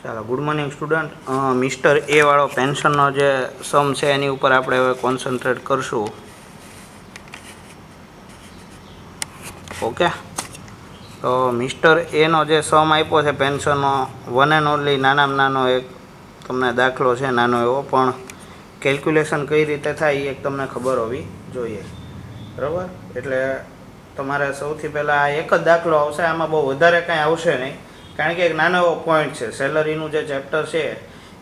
ચાલો, good morning student. Mister એ વાળો પેન્શનનો જે સમ છે એની ઉપર આપણે હવે કોન્સન્ટ્રેટ કરશું. ઓકે, તો મિસ્ટર એનો જે સમ આપ્યો છે પેન્શનનો, વન એન્ડ ઓનલી નાનામાં નાનો એક તમને દાખલો છે, નાનો એવો, પણ કેલ્ક્યુલેશન કઈ રીતે થાય એ એક તમને ખબર હોવી જોઈએ, બરાબર? એટલે તમારે સૌથી પહેલાં આ એક જ દાખલો આવશે, આમાં બહુ વધારે કાંઈ આવશે નહીં, કારણ કે એક નાનો એવો પોઈન્ટ છે. સેલરીનું જે ચેપ્ટર છે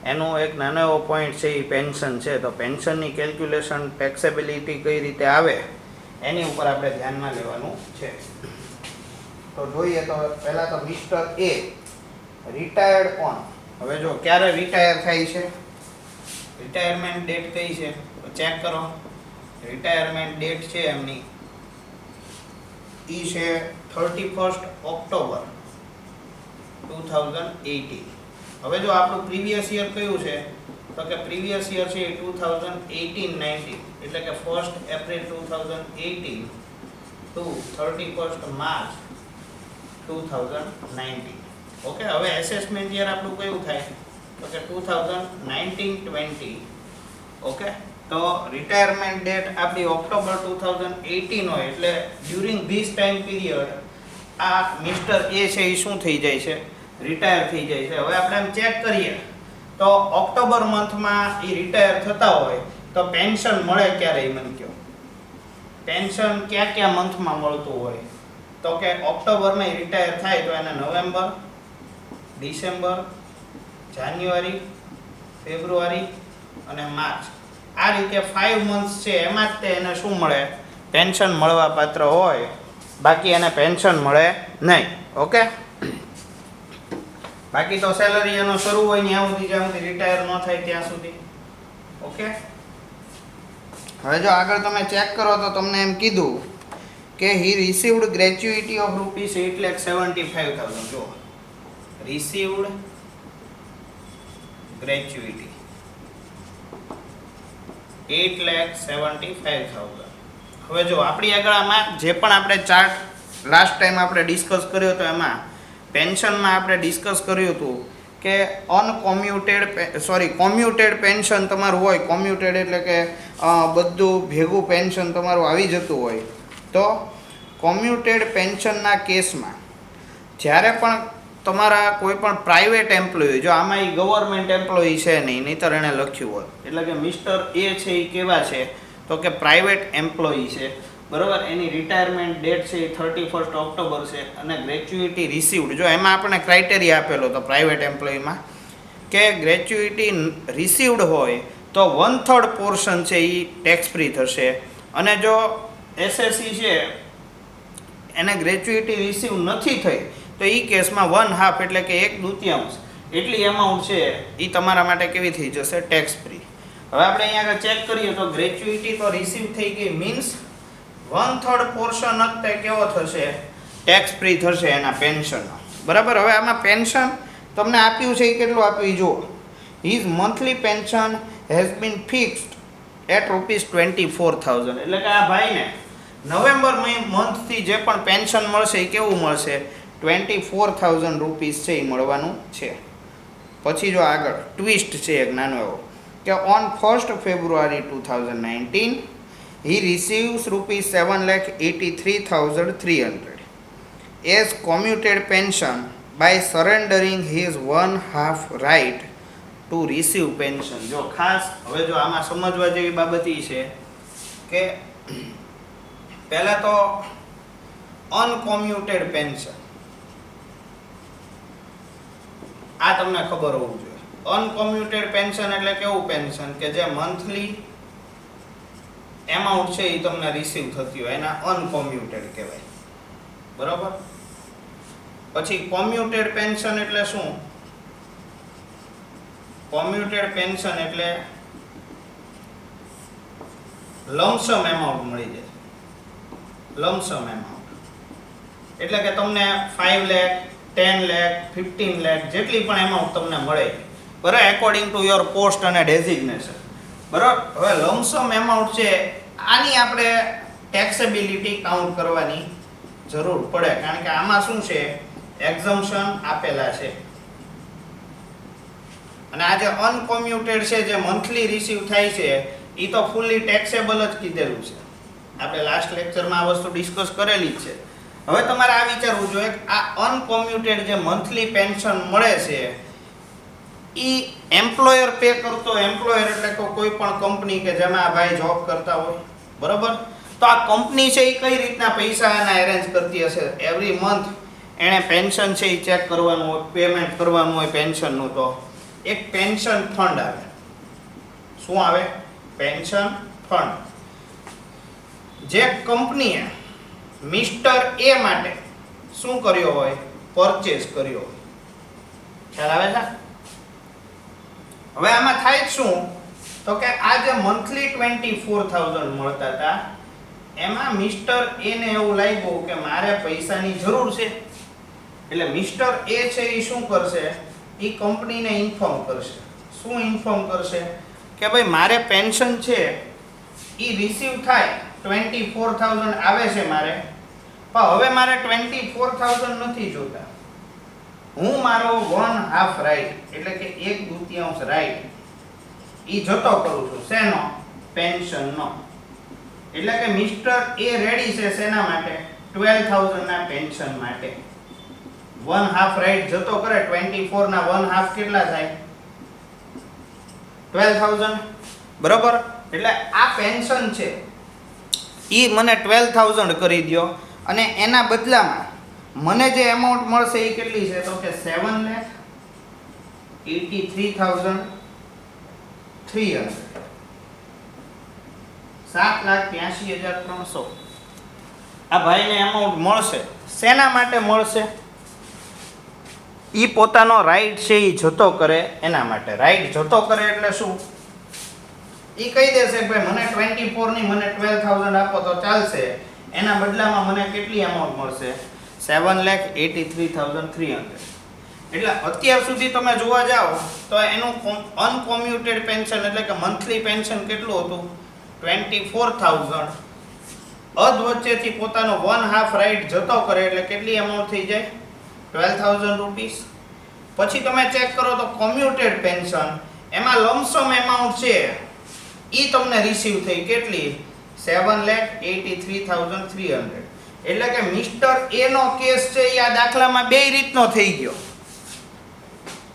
એનું એક નાનો એવો પોઈન્ટ છે એ પેન્શન છે. તો પેન્શનની કેલ્ક્યુલેશન, ટેક્સેબિલિટી કઈ રીતે આવે એની ઉપર આપણે ધ્યાનમાં લેવાનું છે. તો જોઈએ તો પહેલાં તો મિસ્ટર એ રિટાયર્ડ ઓન, હવે જો ક્યારે રિટાયર થાય છે, રિટાયરમેન્ટ ડેટ કઈ છે તો ચેક કરો. રિટાયરમેન્ટ ડેટ છે એમની ઈ છે 31 ઓક્ટોબર 2018. હવે જો આપણું પ્રીવિયસ યર કયું છે તો કે પ્રીવિયસ યર છે 2018-19, એટલે કે 1 એપ્રિલ 2018 ટુ 31 માર્ચ 2019. ઓકે, હવે એસેસમેન્ટ યર આપણું કયું થાય તો કે 2019-20. ઓકે, તો રિટાયરમેન્ટ ડેટ આપણી ઓક્ટોબર 2018 હોય, એટલે ડ્યુરિંગ ધીસ ટાઈમ પીરિયડ આ મિસ્ટર એ છે એ શું થઈ જાય છે, રિટાયર થઈ જાય છે. હવે આપણે એમ ચેક કરીએ તો ઓક્ટોબર મંથમાં એ રિટાયર થતા હોય તો પેન્શન મળે ક્યારે, એ મને કહો. પેન્શન કયા મંથમાં મળતું હોય તો કે ઓક્ટોબરમાં રિટાયર થાય તો એને નવેમ્બર, ડિસેમ્બર, જાન્યુઆરી, ફેબ્રુઆરી અને માર્ચ, આ રીતે 5 મંથ્સ છે એમાં જ તે એને શું મળે, પેન્શન મળવા પાત્ર હોય, બાકી એને પેન્શન મળે નહીં. ઓકે, બાકી તો સેલરી એનો શરૂ હોય ને જ્યાં સુધી રિટાયર ન થાય ત્યાં સુધી. ઓકે, હવે જો આગળ તમે ચેક કરો તો તમને એમ કીધું કે હી રિસીવ્ડ ગ્રેચ્યુઇટી ઓફ ₹8,75,000. જો રિસીવ્ડ ગ્રેચ્યુઇટી 8,75,000. હવે જો આપણી આગળ આમાં જે પણ આપણે ચાર્ટ લાસ્ટ ટાઈમ આપણે ડિસ્કસ કર્યો હતો એમાં પેન્શનમાં આપણે ડિસ્કસ કર્યું હતું કે કોમ્યુટેડ પેન્શન તમારું હોય. કોમ્યુટેડ એટલે કે બધું ભેગું પેન્શન તમારું આવી જતું હોય. તો કોમ્યુટેડ પેન્શનના કેસમાં જ્યારે પણ તમારા કોઈ પણ પ્રાઇવેટ એમ્પ્લોય, જો આમાં એ ગવર્મેન્ટ એમ્પ્લોય છે નહીં, નહીંતર એણે લખ્યું હોત. એટલે કે મિસ્ટર એ છે એ કેવા છે તો કે પ્રાઇવેટ એમ્પ્લોય છે, બરાબર? એની રિટાયરમેન્ટ ડેટ છે એ 31 ઓક્ટોબર છે અને ગ્રેચ્યુઇટી રિસીવ્ડ, જો એમાં આપણે ક્રાઇટેરિયા આપેલો હતો પ્રાઇવેટ એમ્પ્લોયમાં કે ગ્રેચ્યુઇટી રિસીવ્ડ હોય તો 1/3 પોર્શન છે એ ટેક્સ ફ્રી થશે, અને જો એસએસસી છે એને ગ્રેચ્યુઇટી રિસીવ નથી થઈ તો એ કેસમાં 1/2 એટલે કે 1/2 એટલી અમાઉન્ટ છે એ તમારા માટે કેવી થઈ જશે, ટેક્સ ફ્રી. હવે આપણે અહીંયા આગળ ચેક કરીએ તો ગ્રેચ્યુઇટી તો રિસીવ થઈ ગઈ, મીન્સ 1/3 પોર્શન જ તે કેવો થશે, ટેક્સ ફ્રી થશે એના પેન્શનનો, બરાબર? હવે આમાં પેન્શન તમને આપ્યું છે એ કેટલું આપ્યું જુઓ. His monthly pension has been fixed at ₹24,000. એટલે કે આ ભાઈને નવેમ્બર મંથથી જે પણ પેન્શન મળશે એ કેવું મળશે, ₹24,000 છે એ મળવાનું છે. પછી જો આગળ ટ્વિસ્ટ છે એક નાનો એવો કે on 1 February 2019 he receives ₹7,83,300 as commuted pension by surrendering his 1/2 right to receive pension. જો ખાસ હવે જો આમાં સમજવા જેવી બાબત એ છે કે પહેલા તો અનકોમ્યુટેડ પેન્શન, આ તમને ખબર હોવું જોઈએ. અનકોમ્યુટેડ પેન્શન એટલે કેવું પેન્શન કે જે મંથલી એમાઉન્ટ છે એ તમને રિસીવ થતી હોય, એના અનકોમ્યુટેડ કહેવાય, બરાબર? પછી કોમ્યુટેડ પેન્શન એટલે શું? કોમ્યુટેડ પેન્શન એટલે લમસમ એમાઉન્ટ મળી જાય. લમસમ એમાઉન્ટ એટલે કે તમને 5 લાખ, 10 લાખ, 15 લાખ જેટલી પણ એમાઉન્ટ તમને મળે, બરાબર, એકોર્ડિંગ ટુ યોર પોસ્ટ અને ડેઝિગ્નેશન, બરાબર? હવે લમસમ એમાઉન્ટ છે આની આપણે ટેક્સેબિલિટી કાઉન્ટ કરવાની જરૂર પડે, કારણ કે આમાં શું છે, એક્ઝમ્પશન આપેલા છે. અને આ જે અનકોમ્યુટેડ છે, જે મંથલી રિસીવ થાય છે, એ તો ફૂલી ટેક્સેબલ જ કીધેલું છે. આપણે લાસ્ટ લેક્ચરમાં આ વસ્તુ ડિસ્કસ કરેલી જ છે. હવે તમારે આ વિચારવું જોઈએ કે આ અનકોમ્યુટેડ જે મંથલી પેન્શન મળે છે, ઈ એમ્પ્લોયર પે કરતો, એમ્પ્લોયર એટલે કે કોઈ પણ કંપની કે જેમાં આ ભાઈ જોબ કરતા હોય, બરોબર? તો આ કંપની છે એ કઈ રીતના પૈસા એના એરેન્જ કરતી હશે? એવરી મંથ એને પેન્શન છે એ ચેક કરવાનું હોય, પેમેન્ટ કરવાનું હોય પેન્શનનું. તો એક પેન્શન ફંડ આવે. શું આવે? Pension fund. જે કંપનીએ મિસ્ટર એ માટે શું કર્યો હોય? પરચેસ કર્યો હોય. ખ્યાલ આવે છે? હવે આમાં થાય શું તો કે આ જે મંથલી 24,000 મળતા હતા, એમાં મિસ્ટર એ ને એવું લાગ્યું કે મારે પૈસાની જરૂર છે. એટલે મિસ્ટર એ છે એ શું કરશે? એ કંપનીને ઇન્ફોર્મ કરશે. શું ઇન્ફોર્મ કરશે? કે ભાઈ મારે પેન્શન છે એ રિસીવ થાય, 24,000 આવે છે મારે, પણ હવે મારે 24,000 નથી જોતા. હું મારો 1/2 રાઈટ એટલે કે 1/2 રાઈટ ઈ જતો કરું છું. શેનો? પેન્શનનો. એટલે કે મિસ્ટર એ રેડી છે શેના માટે? 12,000 ના પેન્શન માટે. 1/2 રાઈટ જતો કરે, 24 ના 1/2 કેટલા થાય? 12,000. બરોબર? એટલે આ પેન્શન છે ઈ મને 12,000 કરી દ્યો, અને એના બદલામાં મને જે એમાઉન્ટ મળશે એ કેટલી છે? તો કે 7,83,300. 7,83,300 આ ભાઈને એમાઉન્ટ મળશે. શેના માટે મળશે? ઈ પોતાનો રાઈટ છે ઈ જતો કરે એના માટે. રાઈટ જતો કરે એટલે શું? ઈ કહી દેશે કે ભાઈ મને 24 ની મને 12,000 આપો તો ચાલશે, એના બદલામાં મને કેટલી એમાઉન્ટ મળશે? 7,83,300. એટલે અત્યાર સુધી તમે જોવા જાઓ તો એનું અનકોમ્યુટેડ પેન્શન એટલે કે મંથલી પેન્શન કેટલું હતું? 24,000. અધ વચ્ચેથી પોતાનો 1/2 રાઈટ જતો કરે એટલે કેટલી એમાઉન્ટ થઈ જાય? 12,000 રૂપીસ. પછી તમે ચેક કરો તો કોમ્યુટેડ પેન્શન, એમાં લમસમ એમાઉન્ટ છે ઈ તમને રિસીવ થઈ કેટલી? 7,83,300. એટલે કે મિસ્ટર એ નો કેસ છે એ આ દાખલામાં બે રીતનો થઈ ગયો.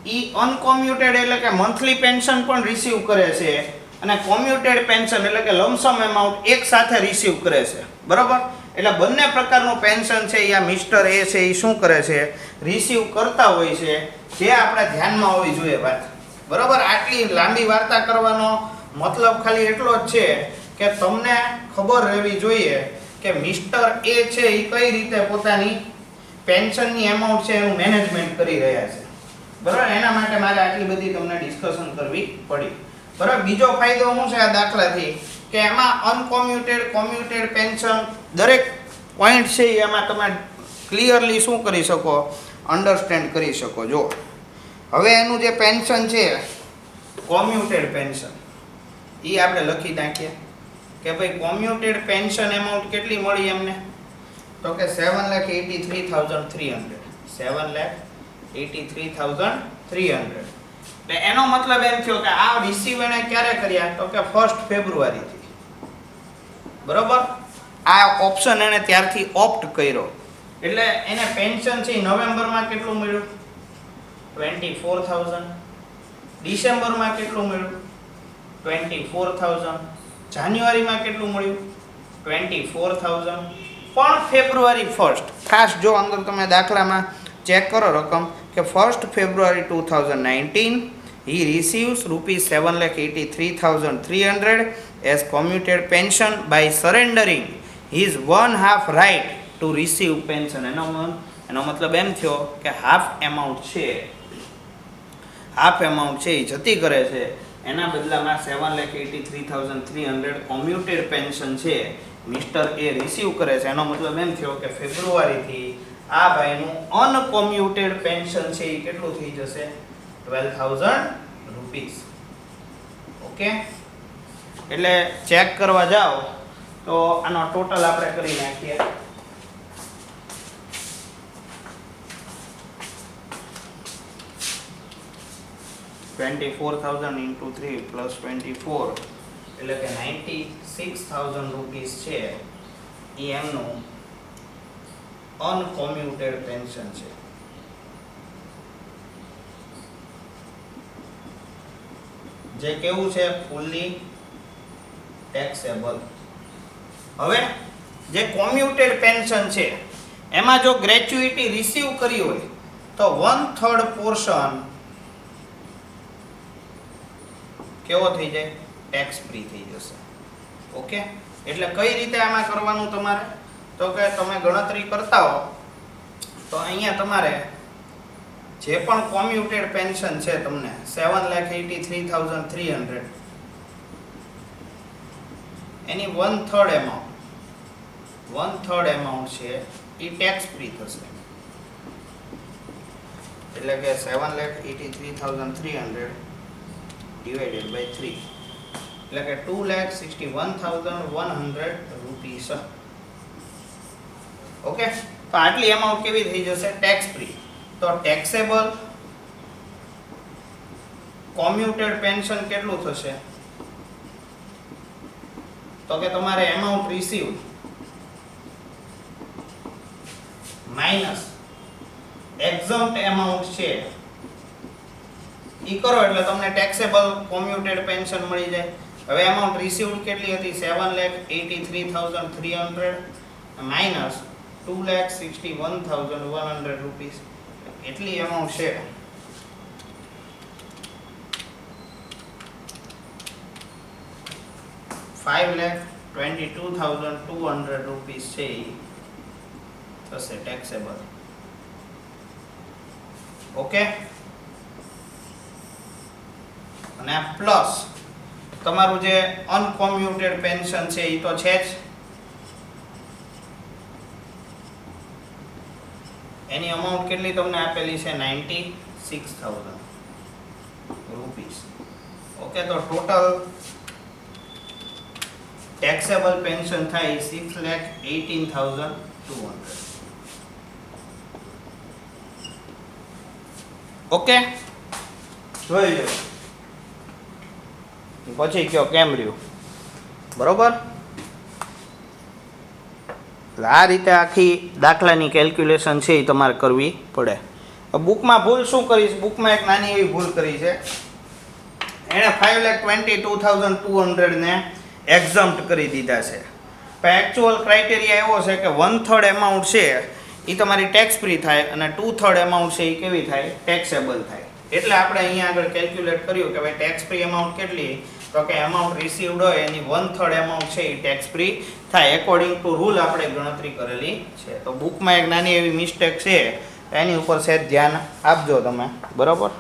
ઈ અનકોમ્યુટેડ એટલે કે મંથલી પેન્શન પણ રિસીવ કરે છે, અને કોમ્યુટેડ પેન્શન એટલે કે લમસમ એમાઉન્ટ એક સાથે રિસીવ કરે છે. બરોબર? એટલે બંને પ્રકારનું પેન્શન છે એ આ મિસ્ટર એ છે એ શું કરે છે? રિસીવ કરતા હોય છે. જે આપણે ધ્યાનમાં હોવી જોઈએ વાત. બરોબર? આટલી લાંબી વાર્તા કરવાનો મતલબ ખાલી એટલો જ છે કે તમને ખબર રહેવી જોઈએ કે મિસ્ટર એ છે એ કઈ રીતે પોતાની પેન્શનની એમાઉન્ટ છે એનું મેનેજમેન્ટ કરી રહ્યા છે. બરાબર? એના માટે મારે આટલી બધી તમને ડિસ્કશન કરવી પડી. બરાબર? બીજો ફાયદો શું છે આ દાખલાથી? કે એમાં અનકોમ્યુટેડ, કોમ્યુટેડ પેન્શન દરેક પોઈન્ટ છે એમાં તમે ક્લિયરલી શું કરી શકો? અન્ડરસ્ટેન્ડ કરી શકો. જો હવે એનું જે પેન્શન છે કોમ્યુટેડ પેન્શન, એ આપણે લખી નાખીએ કે ભાઈ કોમ્યુટેડ પેન્શન એમાઉન્ટ કેટલી મળી એમને? તો કે 7,83,300. 7,83,300. એટલે એનો મતલબ એમ થયો કે આ રિસીવ એને ક્યારે કર્યા? તો કે 1 ફેબ્રુઆરીથી. બરોબર? આ ઓપ્શન એને ત્યારથી ઓપ્ટ કર્યો. એટલે એને પેન્શન છે નવેમ્બરમાં કેટલું મળ્યું? 24,000. ડિસેમ્બરમાં કેટલું મળ્યું? 24,000. જાન્યુઆરીમાં કેટલું મળ્યું? 24,000. પણ ફેબ્રુઆરી 1 ખાસ જો અંદર તમે દાખલામાં ચેક કરો રકમ કે 1 ફેબ્રુઆરી 2019 he receives ₹7,83,300 as commuted pension by surrendering his 1/2 right to receive pension. એનો મતલબ એમ થયો કે હાફ એમાઉન્ટ છે એ જતી કરે છે, એના બદલામાં 7,83,300 કોમ્યુટેડ પેન્શન છે મિસ્ટર એ રિસીવ કરે છે. એનો મતલબ એમ થયો કે ફેબ્રુઆરીથી આ ભાઈનું અનકોમ્યુટેડ પેન્શન છે એ કેટલું થઈ જશે? 12,000 રૂપીસ. ઓકે? એટલે ચેક કરવા જાઓ તો આનો ટોટલ આપણે કરી નાખીએ. 24,000 ઇન્ટુ 3 પ્લસ 24 એટલે કે 96,000 રૂપીસ છે એ એમનું અનકોમ્યુટેડ પેન્શન છે. જે કેવું છે? ફૂલી ટેક્સેબલ. હવે જે કોમ્યુટેડ પેન્શન છે એમાં જો ગ્રેચ્યુઇટી રિસીવ કરી હોય તો 1/3 પોર્શન કેવો થઈ જાય? ટેક્સ ફ્રી થઈ જશે. ઓકે, એટલે કઈ રીતે આમાં કરવાનું તમારે? તો કે તમે ગણતરી કરતા હો તો અહીંયા તમારે જે પણ કોમ્યુટેડ પેન્શન છે તમને 7,83,300 એની 1/3 એમાઉન્ટ છે એ ટેક્સ ફ્રી થશે. એટલે કે 7,83,300 ડિવાઇડેડ બાય 3 એટલે કે 2,61,100 રૂપીસ. ઓકે, તો આટલી એમાઉન્ટ કેવી થઈ જશે? Tax free. તો ટેક્સેબલ કોમ્યુટેડ પેન્શન કેટલું થશે? તો કે તમારે એમાઉન્ટ રિસીવ માઈનસ એક્ઝમ્પ્ટ એમાઉન્ટ છે ઈ કરો એટલે તમને ટેક્સેબલ કોમ્યુટેડ પેન્શન મળી જાય. હવે એમાઉન્ટ રિસીવ્ડ કેટલી હતી? 7,83,300 માઈનસ 2,61,100 રૂપીસ. એટલી એમાઉન્ટ છે. ₹5,22,200 રૂપીસ છે એ થશે ટેક્સેબલ. ઓકે, અને પ્લસ તમારું જે અનકોમ્યુટેડ પેન્શન છે એ તો છે જ, એની અમાઉન્ટ કેટલી તમને આપેલી છે? 96,000 રૂપીસ. ઓકે, તો ટોટલ ટેક્સેબલ પેન્શન થાય 6,18,200. ઓકે, જોઈ લો પછી કયો કેમ રહ્યું. બરોબર, આ રીતે આખી દાખલાની કેલ્ક્યુલેશન છે એ તમારે કરવી પડે. બુકમાં ભૂલ શું કરી છે? બુકમાં એક નાની એવી ભૂલ કરી છે. એણે 5,22,200 ને એક્ઝમ્પ્ટ કરી દીધા છે. પણ એકચ્યુઅલ ક્રાઇટેરિયા એવો છે કે 1/3 એમાઉન્ટ છે એ તમારી ટેક્સ ફ્રી થાય અને 2/3 એમાઉન્ટ છે એ કેવી થાય? ટેક્સેબલ થાય. એટલે આપણે અહીંયા આગળ કેલ્ક્યુલેટ કર્યું કે ભાઈ ટેક્સ ફ્રી એમાઉન્ટ કેટલી? તો કે એમાઉન્ટ રિસીવ્ડ હોય એની 1/3 એમાઉન્ટ છે એ ટેક્સ ફ્રી થાય. એકોર્ડિંગ ટુ રૂલ આપણે ગણતરી કરેલી છે. તો બુકમાં એક નાની એવી મિસ્ટેક છે, એની ઉપર સહેજ ધ્યાન આપજો તમે. બરાબર,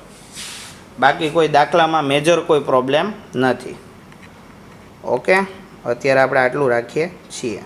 બાકી કોઈ દાખલામાં મેજર કોઈ પ્રોબ્લેમ નથી. ઓકે, અત્યારે આપણે આટલું રાખીએ છીએ.